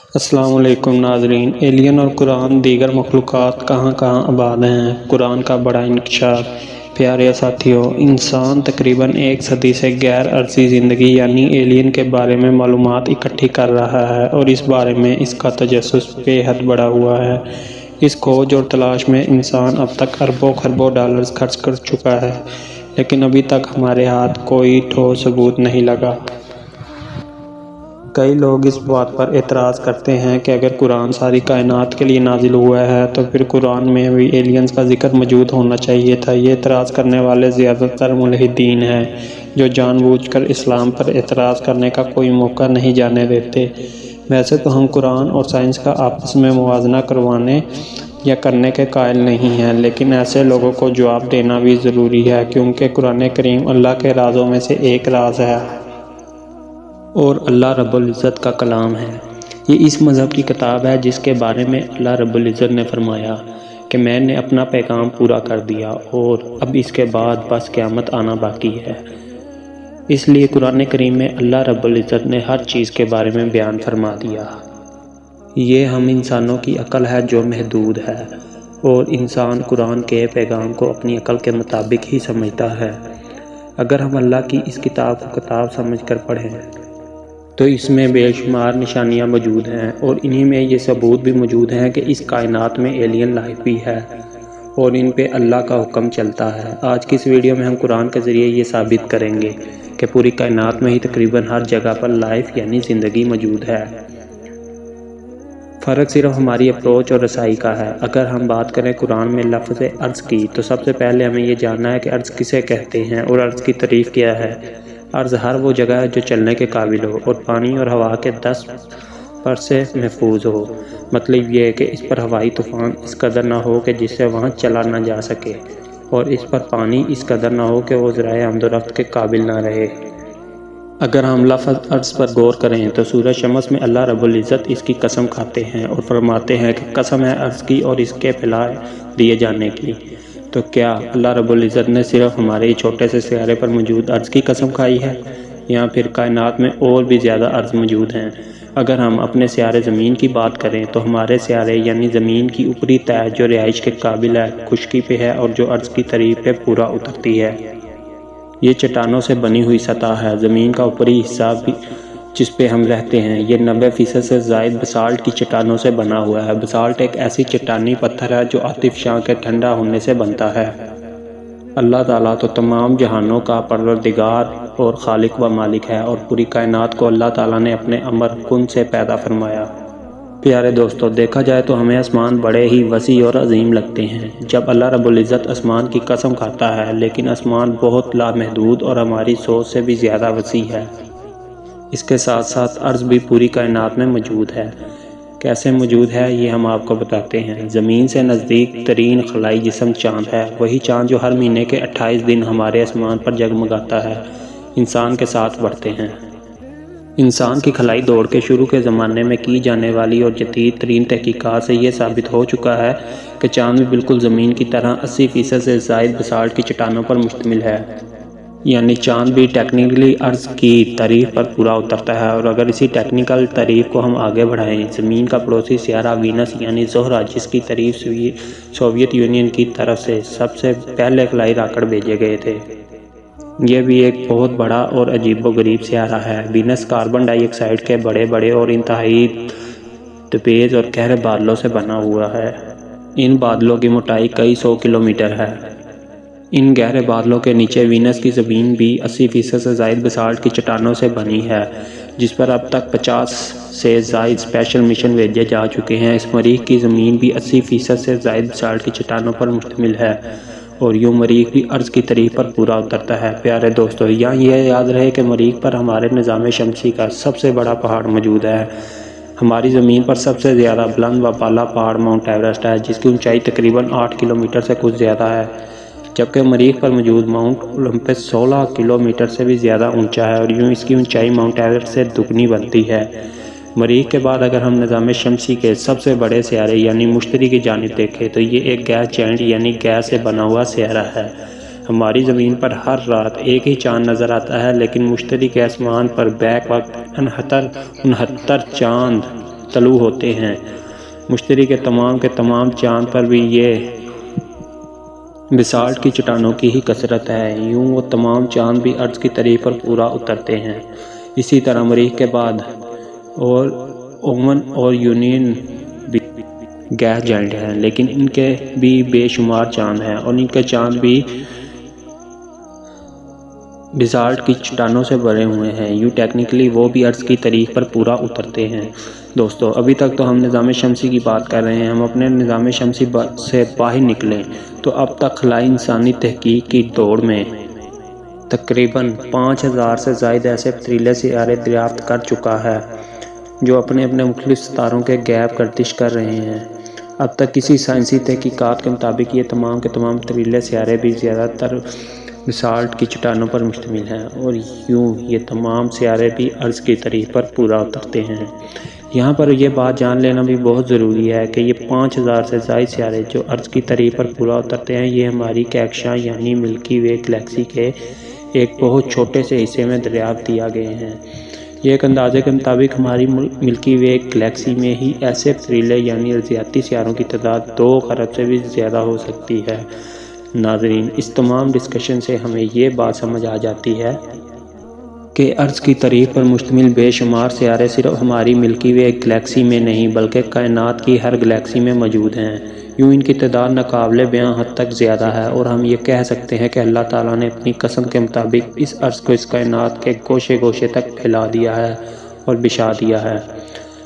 السلام علیکم ناظرین۔ ایلین اور قرآن دیگر مخلوقات کہاں کہاں آباد ہیں، قرآن کا بڑا انکشاف۔ پیارے ساتھیوں، انسان تقریباً 1 صدی سے غیر ارضی زندگی یعنی ایلین کے بارے میں معلومات اکٹھی کر رہا ہے، اور اس بارے میں اس کا تجسس بے حد بڑھا ہوا ہے۔ اس کھوج اور تلاش میں انسان اب تک اربوں خربوں ڈالرز خرچ کر چکا ہے، لیکن ابھی تک ہمارے ہاتھ کوئی ٹھوس ثبوت نہیں لگا۔ کئی لوگ اس بات پر اعتراض کرتے ہیں کہ اگر قرآن ساری کائنات کے لیے نازل ہوا ہے تو پھر قرآن میں بھی ایلینز کا ذکر موجود ہونا چاہیے تھا۔ یہ اعتراض کرنے والے زیادہ تر ملحدین ہیں، جو جان بوجھ کر اسلام پر اعتراض کرنے کا کوئی موقع نہیں جانے دیتے۔ ویسے تو ہم قرآن اور سائنس کا آپس میں موازنہ کروانے یا کرنے کے قائل نہیں ہیں، لیکن ایسے لوگوں کو جواب دینا بھی ضروری ہے، کیونکہ قرآن کریم اللہ کے رازوں میں سے ایک راز ہے اور اللہ رب العزت کا کلام ہے۔ یہ اس مذہب کی کتاب ہے جس کے بارے میں اللہ رب العزت نے فرمایا کہ میں نے اپنا پیغام پورا کر دیا اور اب اس کے بعد بس قیامت آنا باقی ہے۔ اس لیے قرآن کریم میں اللہ رب العزت نے ہر چیز کے بارے میں بیان فرما دیا۔ یہ ہم انسانوں کی عقل ہے جو محدود ہے، اور انسان قرآن کے پیغام کو اپنی عقل کے مطابق ہی سمجھتا ہے۔ اگر ہم اللہ کی اس کتاب کو کتاب سمجھ کر پڑھیں تو اس میں بے شمار نشانیاں موجود ہیں، اور انہی میں یہ ثبوت بھی موجود ہیں کہ اس کائنات میں ایلین لائف بھی ہے اور ان پہ اللہ کا حکم چلتا ہے۔ آج کی اس ویڈیو میں ہم قرآن کے ذریعے یہ ثابت کریں گے کہ پوری کائنات میں ہی تقریباً ہر جگہ پر لائف یعنی زندگی موجود ہے۔ فرق صرف ہماری اپروچ اور رسائی کا ہے۔ اگر ہم بات کریں قرآن میں لفظ ارض کی، تو سب سے پہلے ہمیں یہ جاننا ہے کہ ارض کسے کہتے ہیں اور ارض کی تعریف کیا ہے۔ ارض ہر وہ جگہ ہے جو چلنے کے قابل ہو اور پانی اور ہوا کے پر سے محفوظ ہو۔ مطلب یہ ہے کہ اس پر ہوائی طوفان اس قدر نہ ہو کہ جس سے وہاں چلا نہ جا سکے، اور اس پر پانی اس قدر نہ ہو کہ وہ ذرائع آمد و رفت کے قابل نہ رہے۔ اگر ہم لفظ ارض پر غور کریں تو سورہ شمس میں اللہ رب العزت اس کی قسم کھاتے ہیں اور فرماتے ہیں کہ قسم ہے ارض کی اور اس کے پھیلا دیے جانے کی۔ تو کیا اللہ رب العزت نے صرف ہمارے چھوٹے سے سیارے پر موجود ارض کی قسم کھائی ہے، یا پھر کائنات میں اور بھی زیادہ ارض موجود ہیں؟ اگر ہم اپنے سیارے زمین کی بات کریں تو ہمارے سیارے یعنی زمین کی اوپری تہہ جو رہائش کے قابل ہے، خشکی پہ ہے اور جو ارض کی طریف پہ پورا اترتی ہے، یہ چٹانوں سے بنی ہوئی سطح ہے۔ زمین کا اوپری حصہ بھی جس پہ ہم رہتے ہیں، یہ 90% سے زائد بسالٹ کی چٹانوں سے بنا ہوا ہے۔ بسالٹ ایک ایسی چٹانی پتھر ہے جو آتشفشاں کے ٹھنڈا ہونے سے بنتا ہے۔ اللہ تعالیٰ تو تمام جہانوں کا پروردگار اور خالق و مالک ہے، اور پوری کائنات کو اللہ تعالیٰ نے اپنے امر کن سے پیدا فرمایا۔ پیارے دوستو، دیکھا جائے تو ہمیں آسمان بڑے ہی وسیع اور عظیم لگتے ہیں جب اللہ رب العزت آسمان کی قسم کھاتا ہے، لیکن آسمان بہت لامحدود اور ہماری سوچ سے بھی زیادہ وسیع ہے۔ اس کے ساتھ ساتھ ارض بھی پوری کائنات میں موجود ہے۔ کیسے موجود ہے یہ ہم آپ کو بتاتے ہیں۔ زمین سے نزدیک ترین خلائی جسم چاند ہے، وہی چاند جو ہر مہینے کے 28 دن ہمارے آسمان پر جگمگاتا ہے، انسان کے ساتھ بڑھتے ہیں۔ انسان کی خلائی دوڑ کے شروع کے زمانے میں کی جانے والی اور جدید ترین تحقیقات سے یہ ثابت ہو چکا ہے کہ چاند بھی بالکل زمین کی طرح 80% سے زائد بسالٹ کی چٹانوں پر مشتمل ہے، یعنی چاند بھی ٹیکنیکلی ارض کی طریف پر پورا اترتا ہے۔ اور اگر اسی ٹیکنیکل طریف کو ہم آگے بڑھائیں، زمین کا پڑوسی سیارہ وینس یعنی زہرہ، جس کی طریف سوویت یونین کی طرف سے سب سے پہلے خلائی راکٹ بھیجے گئے تھے، یہ بھی ایک بہت بڑا اور عجیب و غریب سیارہ ہے۔ وینس کاربن ڈائی آکسائڈ کے بڑے بڑے اور انتہائی تیز اور گہرے بادلوں سے بنا ہوا ہے۔ ان بادلوں کی موٹائی کئی 100 کلومیٹر ہے۔ ان گہرے بادلوں کے نیچے وینس کی زمین بھی 80% سے زائد بسالٹ کی چٹانوں سے بنی ہے، جس پر اب تک 50 سے زائد اسپیشل مشن بھیجے جا چکے ہیں۔ اس مریخ کی زمین بھی 80% سے زائد بسالٹ کی چٹانوں پر مشتمل ہے، اور یوں مریخ بھی ارض کی طریف پر پورا اترتا ہے۔ پیارے دوستو، یہاں یہ یاد رہے کہ مریخ پر ہمارے نظام شمسی کا سب سے بڑا پہاڑ موجود ہے۔ ہماری زمین پر سب سے زیادہ بلند و بالا پہاڑ ماؤنٹ ایورسٹ ہے، جس کی اونچائی تقریباً 8 کلومیٹر سے کچھ زیادہ ہے، جبکہ مریخ پر موجود ماؤنٹ اولمپس 16 کلومیٹر سے بھی زیادہ اونچا ہے، اور یوں اس کی اونچائی ماؤنٹ ایورسٹ سے دگنی بنتی ہے۔ مریخ کے بعد اگر ہم نظام شمسی کے سب سے بڑے سیارے یعنی مشتری کی جانب دیکھیں تو یہ ایک گیس جائنٹ یعنی گیس سے بنا ہوا سیارہ ہے۔ ہماری زمین پر ہر رات ایک ہی چاند نظر آتا ہے، لیکن مشتری کے آسمان پر بیک وقت 69 چاند طلوع ہوتے ہیں۔ مشتری کے تمام چاند پر بھی یہ بیسالٹ کی چٹانوں کی ہی کثرت ہے۔ یوں وہ تمام چاند بھی ارض کی طرف پر پورا اترتے ہیں۔ اسی طرح مریخ کے بعد اور اومن اور یونین بھی گیس جائنٹ ہیں، لیکن ان کے بھی بے شمار چاند ہیں اور ان کے چاند بھی بیسالٹ کی چٹانوں سے بھرے ہوئے ہیں۔ یوں ٹیکنیکلی وہ بھی ارض کی طرف پر پورا اترتے ہیں۔ دوستو، ابھی تک تو ہم نظام شمسی کی بات کر رہے ہیں۔ ہم اپنے نظام شمسی سے باہر نکلیں تو اب تک خلائی انسانی تحقیق کی دوڑ میں تقریباً 5000 سے زائد ایسے پتھریلے سیارے دریافت کر چکا ہے جو اپنے مختلف ستاروں کے گیپ گردش کر رہے ہیں۔ اب تک کسی سائنسی تحقیقات کے مطابق یہ تمام کے تمام پتھریلے سیارے بھی زیادہ تر بیسالٹ کی چٹانوں پر مشتمل ہیں اور یوں یہ تمام سیارے بھی ارض کی طرف پر پورا اترتے ہیں۔ یہاں پر یہ بات جان لینا بھی بہت ضروری ہے کہ یہ 5000 سے زائد سیارے جو ارض کی طرف پر پورا اترتے ہیں، یہ ہماری کہکشاں یعنی ملکی وے گلیکسی کے ایک بہت چھوٹے سے حصے میں دریافت کیا گئے ہیں۔ یہ ایک اندازے کے مطابق ہماری ملکی وے گلیکسی میں ہی ایسے پتھریلے یعنی ارضیاتی سیاروں کی تعداد 2 خرب سے بھی زیادہ ہو سکتی ہے۔ ناظرین، اس تمام ڈسکشن سے ہمیں یہ بات سمجھ آ جاتی ہے کہ ارض کی طرف پر مشتمل بے شمار سیارے صرف ہماری ملکی وے گلیکسی میں نہیں بلکہ کائنات کی ہر گلیکسی میں موجود ہیں۔ یوں ان کی تعداد ناقابل بیاں حد تک زیادہ ہے اور ہم یہ کہہ سکتے ہیں کہ اللہ تعالیٰ نے اپنی قسم کے مطابق اس ارض کو اس کائنات کے گوشے گوشے تک پھیلا دیا ہے اور بچھا دیا ہے۔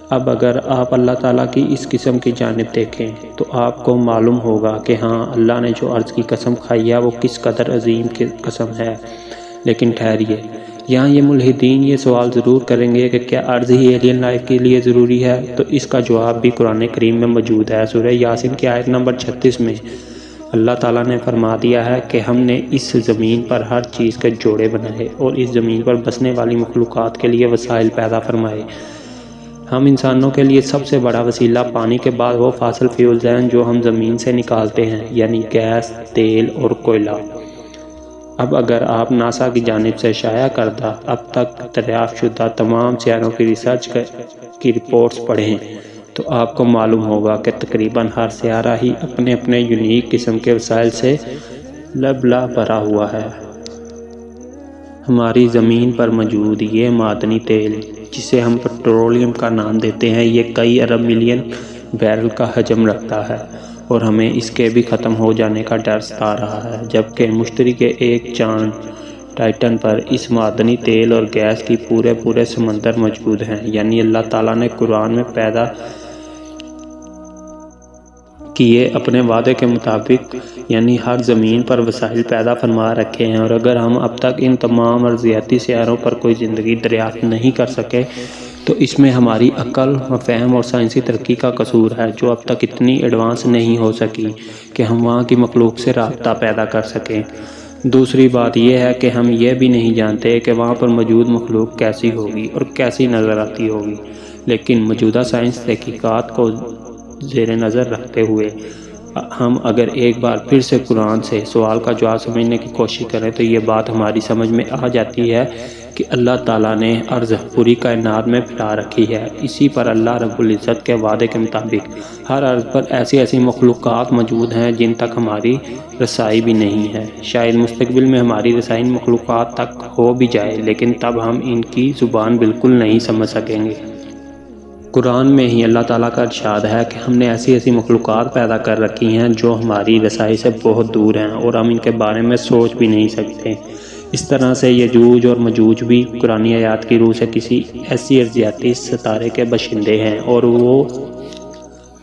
اب اگر آپ اللہ تعالیٰ کی اس قسم کی جانب دیکھیں تو آپ کو معلوم ہوگا کہ ہاں، اللہ نے جو ارض کی قسم کھائی ہے وہ کس قدر عظیم قسم ہے۔ لیکن ٹھہریے، یہاں یہ ملحدین یہ سوال ضرور کریں گے کہ کیا ارض ہی ایلین لائف کے لیے ضروری ہے؟ تو اس کا جواب بھی قرآن کریم میں موجود ہے۔ سورہ یاسین کی آیت نمبر 36 میں اللہ تعالیٰ نے فرما دیا ہے کہ ہم نے اس زمین پر ہر چیز کے جوڑے بنائے اور اس زمین پر بسنے والی مخلوقات کے لیے وسائل پیدا فرمائے۔ ہم انسانوں کے لیے سب سے بڑا وسیلہ پانی کے بعد وہ فاسل فیولز ہیں جو ہم زمین سے نکالتے ہیں، یعنی گیس، تیل اور کوئلہ۔ اب اگر آپ ناسا کی جانب سے شائع کردہ اب تک دریافت شدہ تمام سیاروں کی ریسرچ کی رپورٹس پڑھیں تو آپ کو معلوم ہوگا کہ تقریباً ہر سیارہ ہی اپنے یونیک قسم کے وسائل سے لبلا بھرا ہوا ہے۔ ہماری زمین پر موجود یہ معدنی تیل، جسے ہم پیٹرولیم کا نام دیتے ہیں، یہ کئی ارب ملین بیرل کا حجم رکھتا ہے اور ہمیں اس کے بھی ختم ہو جانے کا ڈر ستا رہا ہے، جبکہ مشتری کے ایک چاند ٹائٹن پر اس معدنی تیل اور گیس کی پورے سمندر موجود ہیں۔ یعنی اللہ تعالیٰ نے قرآن میں پیدا کیے اپنے وعدے کے مطابق یعنی ہر زمین پر وسائل پیدا فرما رکھے ہیں، اور اگر ہم اب تک ان تمام ارضیاتی سیاروں پر کوئی زندگی دریافت نہیں کر سکے تو اس میں ہماری عقل و فہم اور سائنسی ترقی کا قصور ہے، جو اب تک اتنی ایڈوانس نہیں ہو سکی کہ ہم وہاں کی مخلوق سے رابطہ پیدا کر سکیں۔ دوسری بات یہ ہے کہ ہم یہ بھی نہیں جانتے کہ وہاں پر موجود مخلوق کیسی ہوگی اور کیسی نظر آتی ہوگی، لیکن موجودہ سائنس تحقیقات کو زیر نظر رکھتے ہوئے ہم اگر ایک بار پھر سے قرآن سے سوال کا جواب سمجھنے کی کوشش کریں تو یہ بات ہماری سمجھ میں آ جاتی ہے کہ اللہ تعالیٰ نے ارض پوری کائنات میں پھیلا رکھی ہے۔ اسی پر اللہ رب العزت کے وعدے کے مطابق ہر ارض پر ایسی مخلوقات موجود ہیں جن تک ہماری رسائی بھی نہیں ہے۔ شاید مستقبل میں ہماری رسائی ان مخلوقات تک ہو بھی جائے، لیکن تب ہم ان کی زبان بالکل نہیں سمجھ سکیں گے۔ قرآن میں ہی اللہ تعالیٰ کا ارشاد ہے کہ ہم نے ایسی مخلوقات پیدا کر رکھی ہیں جو ہماری رسائی سے بہت دور ہیں اور ہم ان کے بارے میں سوچ بھی نہیں سکتے۔ اس طرح سے یجوج اور مجوج بھی قرآنی آیات کی روح سے کسی ایسی ارضیاتی ستارے کے باشندے ہیں اور وہ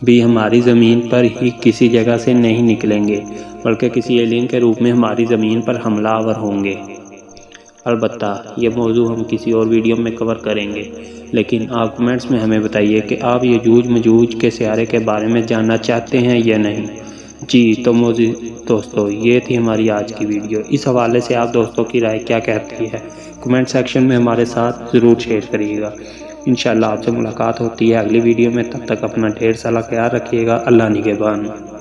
بھی ہماری زمین پر ہی کسی جگہ سے نہیں نکلیں گے بلکہ کسی ایلین کے روپ میں ہماری زمین پر حملہ آور ہوں گے۔ البتہ یہ موضوع ہم کسی اور ویڈیو میں کور کریں گے، لیکن آپ کمنٹس میں ہمیں بتائیے کہ آپ یجوج مجوج کے سیارے کے بارے میں جاننا چاہتے ہیں یا نہیں۔ جی تو دوستو، یہ تھی ہماری آج کی ویڈیو۔ اس حوالے سے آپ دوستوں کی رائے کیا کہتی ہے؟ کمنٹ سیکشن میں ہمارے ساتھ ضرور شیئر کریے گا۔ انشاءاللہ آپ سے ملاقات ہوتی ہے اگلی ویڈیو میں، تب تک اپنا ڈھیر سارا خیال رکھیے گا۔ اللہ نگہبان۔